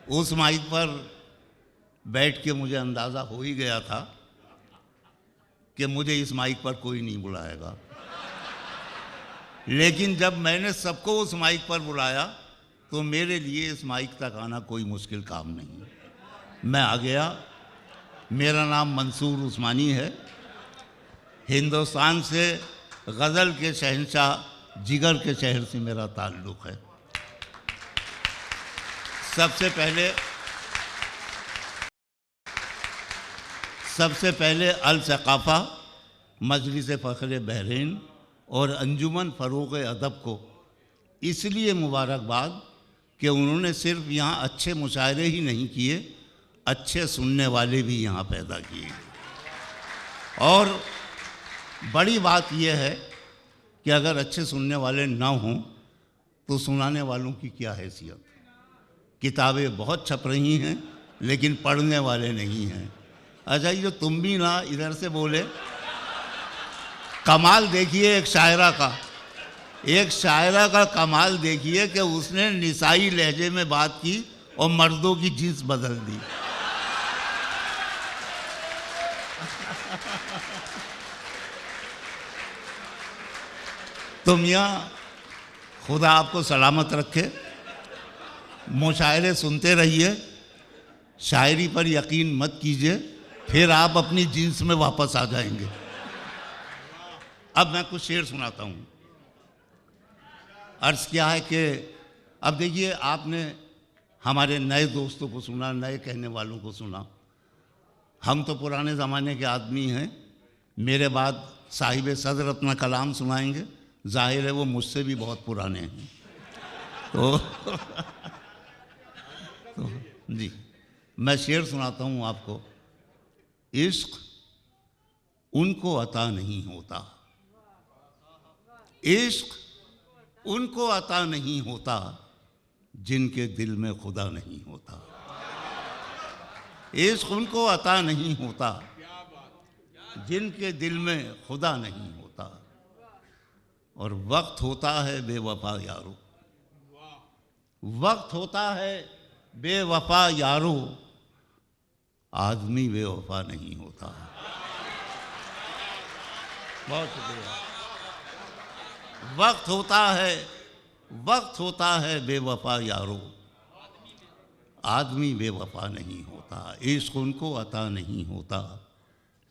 उस माइक पर बैठ के मुझे अंदाज़ा हो ही गया था कि मुझे इस माइक पर कोई नहीं बुलाएगा। लेकिन जब मैंने सबको उस माइक पर बुलाया तो मेरे लिए इस माइक तक आना कोई मुश्किल काम नहीं। मैं आ गया। मेरा नाम मंसूर उस्मानी है। हिंदुस्तान से गज़ल के शहंशाह जिगर के शहर से मेरा ताल्लुक़ है। सबसे पहले अल सक़ाफ़ा, मजलिस फ़ख्र बहरीन और अंजुमन फ़रोग़ अदब को इसलिए मुबारकबाद कि उन्होंने सिर्फ यहाँ अच्छे मुशायरे ही नहीं किए, अच्छे सुनने वाले भी यहाँ पैदा किए। और बड़ी बात यह है कि अगर अच्छे सुनने वाले ना हों तो सुनाने वालों की क्या हैसियत। किताबें बहुत छप रही हैं लेकिन पढ़ने वाले नहीं हैं। अच्छा, ये तुम भी ना इधर से बोले। कमाल देखिए एक शायरा का कमाल देखिए कि उसने निसाई लहजे में बात की और मर्दों की जिन्स बदल दी। तो मियाँ खुदा आपको सलामत रखे। मुशायरे सुनते रहिए, शायरी पर यकीन मत कीजिए, फिर आप अपनी जीन्स में वापस आ जाएंगे। अब मैं कुछ शेर सुनाता हूँ। अर्ज़ क्या है कि अब देखिए, आपने हमारे नए दोस्तों को सुना, नए कहने वालों को सुना। हम तो पुराने ज़माने के आदमी हैं। मेरे बाद साहिब सदर अपना कलाम सुनाएंगे। जाहिर है वो मुझसे भी बहुत पुराने हैं। तो जी, मैं शेर सुनाता हूँ आपको। इश्क उनको अता नहीं होता, इश्क उनको अता नहीं होता जिनके दिल में खुदा नहीं होता। इश्क उनको अता नहीं होता जिनके दिल में खुदा नहीं होता। और वक्त होता है बेवफा यारो, वक्त होता है बेवफा यारो, आदमी बेवफा नहीं होता। बहुत शुक्रिया। वक्त होता है बेवफा यारो, आदमी बेवफा नहीं होता। इश्क उनको अता नहीं होता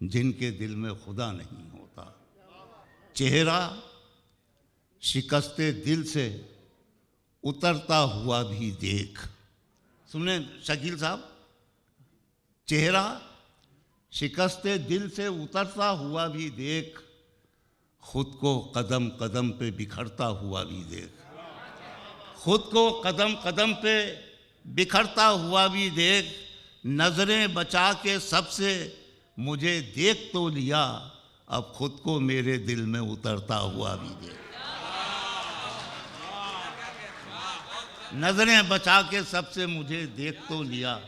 जिनके दिल में खुदा नहीं होता। चेहरा शिकस्ते दिल से उतरता हुआ भी देख। सुने शकील साहब, चेहरा शिकस्ते दिल से उतरता हुआ भी देख, खुद को कदम कदम पे बिखरता हुआ भी देख। खुद को कदम कदम पे बिखरता हुआ भी देख। नजरें बचा के सबसे मुझे देख तो लिया, अब खुद को मेरे दिल में उतरता हुआ भी देख। नजरें बचा के सबसे मुझे देख तो लिया,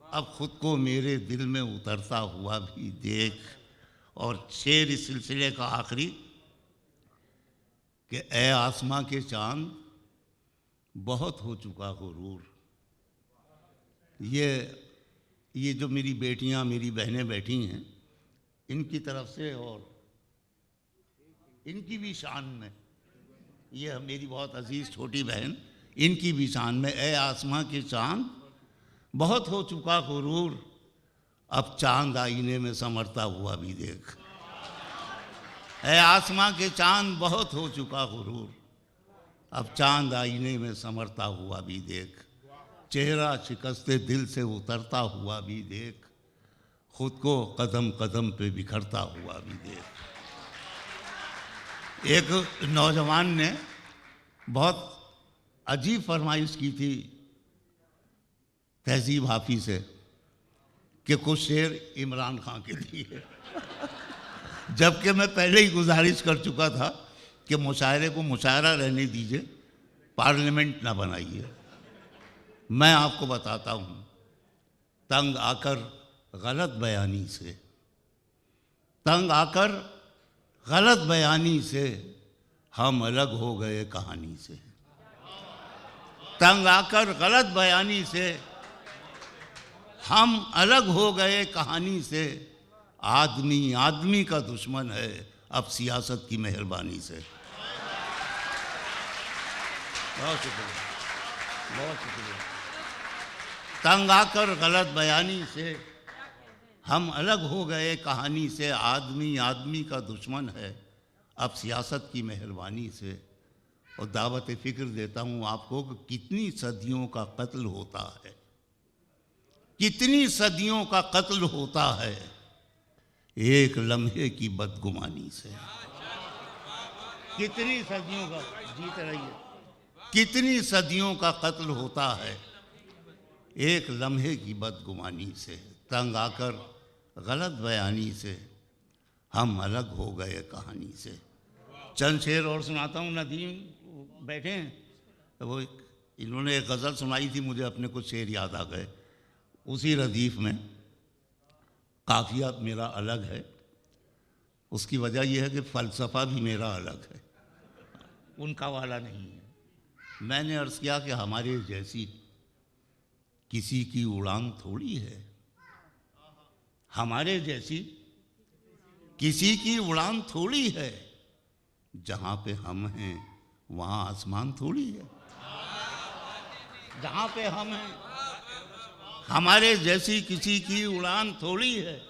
अब खुद को मेरे दिल में उतरता हुआ भी देख। और शेर इस सिलसिले का आखिरी कि ए आसमां के चांद बहुत हो चुका गुरूर। ये जो मेरी बेटियां, मेरी बहनें बैठी हैं, इनकी तरफ से और इनकी भी शान में, ये मेरी बहुत अजीज़ छोटी बहन, इनकी भी शान में, ए आसमां के चांद बहुत हो चुका गुरूर, अब चांद आईने में संवरता हुआ भी देख। ए आसमां के चांद बहुत हो चुका गुरूर, अब चांद आईने में संवरता हुआ भी देख। चेहरा शिकस्ते दिल से उतरता हुआ भी देख, खुद को कदम कदम पे बिखरता हुआ भी देख। एक नौजवान ने बहुत अजीब फरमाइश की थी तहजीब हाफी से कि कुछ शेर इमरान खान के लिए, जबकि मैं पहले ही गुजारिश कर चुका था कि मुशायरे को मुशायरा रहने दीजिए, पार्लियामेंट ना बनाइए। मैं आपको बताता हूँ, तंग आकर गलत बयानी से, तंग आकर गलत बयानी से हम अलग हो गए कहानी से। तंग आकर गलत बयानी से हम अलग हो गए कहानी से, आदमी आदमी का दुश्मन है अब सियासत की मेहरबानी से। बहुत शुक्रिया, बहुत शुक्रिया। तंग आकर गलत बयानी से हम अलग हो गए कहानी से, आदमी आदमी का दुश्मन है अब सियासत की मेहरबानी से। और दावत फ़िक्र देता हूँ आपको कि कितनी सदियों का कत्ल होता है, कितनी सदियों का कत्ल होता है एक लम्हे की बदगुमानी से। कितनी सदियों का, जीते रहिए, कितनी सदियों का कत्ल होता है एक लम्हे की बदगुमानी से। तंग आकर गलत बयानी से हम अलग हो गए कहानी से। चंद शेर और सुनाता हूँ। नदीम बैठे हैं, वो इन्होंने एक गज़ल सुनाई थी, मुझे अपने कुछ शेर याद आ गए। उसी रदीफ़ में काफ़िया मेरा अलग है, उसकी वजह यह है कि फ़लसफ़ा भी मेरा अलग है, उनका वाला नहीं है। मैंने अर्ज़ किया कि हमारे जैसी किसी की उड़ान थोड़ी है, हमारे जैसी किसी की उड़ान थोड़ी है, जहाँ पे हम हैं वहाँ आसमान थोड़ी है। जहाँ पे हम हैं हमारे जैसी किसी की उड़ान थोड़ी है,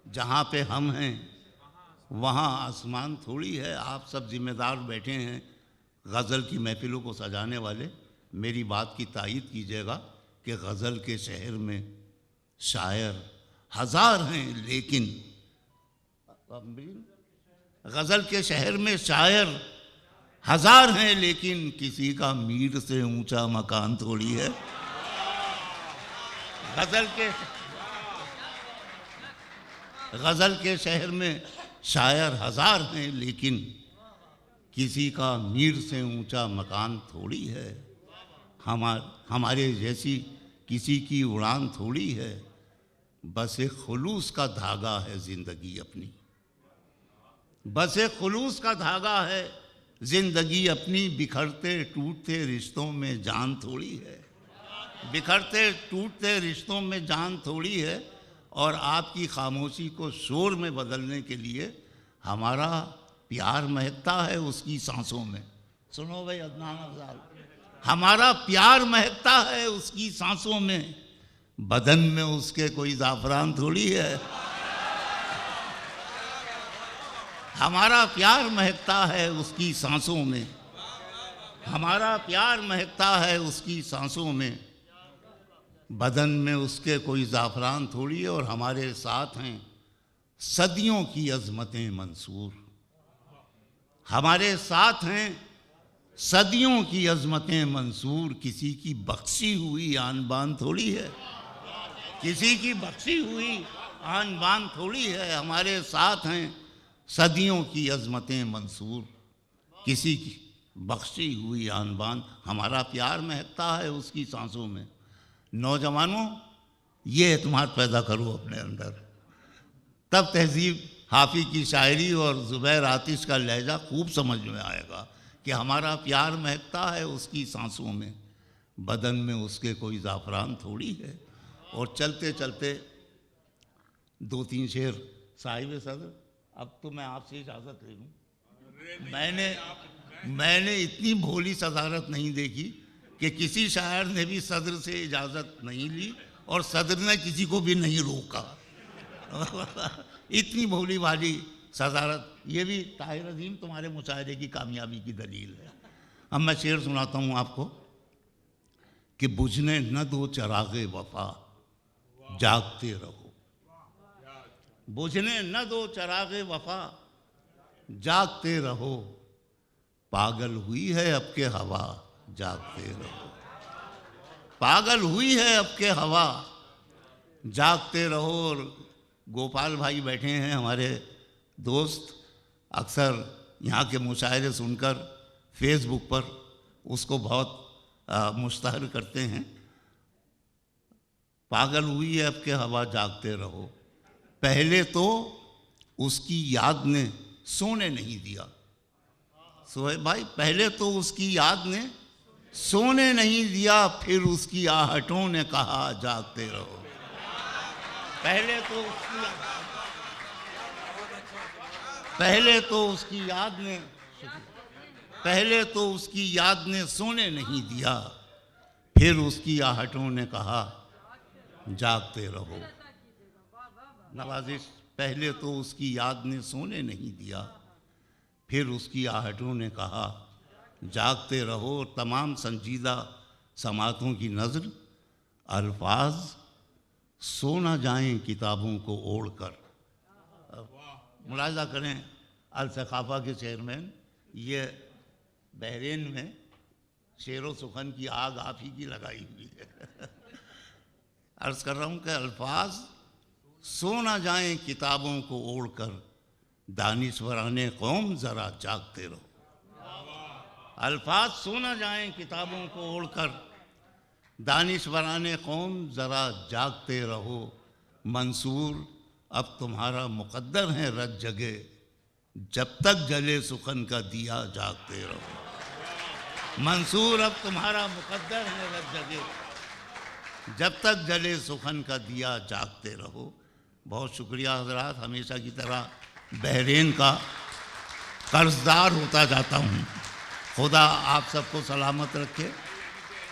जहाँ पे हम हैं वहाँ आसमान थोड़ी है। आप सब जिम्मेदार बैठे हैं गज़ल की महफ़िलों को सजाने वाले, मेरी बात की तायीद कीजिएगा कि गज़ल के शहर में शायर हज़ार हैं लेकिन, गज़ल के शहर में शायर हज़ार हैं लेकिन किसी का मीर से ऊंचा मकान थोड़ी है। गज़ल के शहर में शायर हज़ार हैं लेकिन किसी का मीर से ऊंचा मकान थोड़ी है। हमारे जैसी किसी की उड़ान थोड़ी है, बस एक खुलूस का धागा है ज़िंदगी अपनी, बस एक खुलूस का धागा है ज़िंदगी अपनी। बिखरते टूटते रिश्तों में जान थोड़ी है, बिखरते टूटते रिश्तों में जान थोड़ी है। और आपकी खामोशी को शोर में बदलने के लिए हमारा प्यार महकता है उसकी सांसों में। सुनो भाई अदनान अफजाल, हमारा प्यार महकता है उसकी सांसों में, बदन में उसके कोई ज़ाफ़रान थोड़ी है। हमारा प्यार महकता है उसकी सांसों में, हमारा प्यार महकता है उसकी सांसों में, बदन में उसके कोई ज़ाफ़रान थोड़ी है। और हमारे साथ हैं सदियों की अज़मतें मंसूर, हमारे साथ हैं सदियों की अज़मतें मंसूर, किसी की बख्शी हुई आन बान थोड़ी है, किसी की बख्शी हुई आन बान थोड़ी है। हमारे साथ हैं सदियों की अज़मतें मंसूर, किसी की बख्शी हुई आन बान, हमारा प्यार महकता है उसकी सांसों में। नौजवानों, ये एतमाद पैदा करो अपने अंदर, तब तहज़ीब हाफ़ी की शायरी और ज़ुबैर आतिश का लहजा खूब समझ में आएगा कि हमारा प्यार महकता है उसकी सांसों में, बदन में उसके कोई ज़ाफ़रान थोड़ी है। और चलते चलते दो तीन शेर साहिब सदर, अब तो मैं आपसे इजाज़त ले लूँ। मैंने इतनी भोली सदारत नहीं देखी कि किसी शायर ने भी सदर से इजाज़त नहीं ली और सदर ने किसी को भी नहीं रोका। इतनी भोली वाली सदारत, ये भी ताहिर अज़ीम तुम्हारे मुशायरे की कामयाबी की दलील है। अब मैं शेर सुनाता हूँ आपको कि बुझने न दो चरागे वफ़ा जागते रहो, बुझने न दो चरागे वफ़ा जागते रहो, पागल हुई है अब के हवा जागते रहो, पागल हुई है अब के हवा जागते रहो। और गोपाल भाई बैठे हैं हमारे दोस्त, अक्सर यहाँ के मुशायरे सुनकर फेसबुक पर उसको बहुत मुश्तहर करते हैं। पागल हुई है अब के हवा जागते रहो, पहले तो उसकी याद ने सोने नहीं दिया। सोहे भाई, पहले तो उसकी याद ने सोने नहीं दिया, फिर उसकी आहटों ने कहा जागते रहो। पहले तो उसकी याद ने सोने नहीं दिया, फिर उसकी आहटों ने कहा जागते रहो। नवाजिश, पहले तो उसकी याद ने सोने नहीं दिया, फिर उसकी आहटों ने कहा जागते रहो। तमाम संजीदा समातों की नज़र, अल्फाज सो ना जाएं किताबों को ओढ़कर। मुलाज़ा करें, अल सकाफ़ा के चेयरमैन, ये बहरीन में शेर सुखन की आग आप ही की लगाई हुई है। अर्ज़ कर रहा हूँ कि अल्फाज सो ना जाएं किताबों को ओढ़कर, दानिश्वराने कौम ज़रा जागते रहो। अल्फाज सो ना जाएं किताबों को ओढ़कर, दानिश्वराने कौम ज़रा जागते रहो। मंसूर अब तुम्हारा मुक़द्दर है रत जगे, जब तक जले सुखन का दिया जागते रहो। मंसूर अब तुम्हारा मुक़द्दर है रत जगे, जब तक जले सुखन का दिया जागते रहो। बहुत शुक्रिया हज़रात, हमेशा की तरह बहरीन का कर्जदार होता जाता हूँ। खुदा आप सबको सलामत रखे।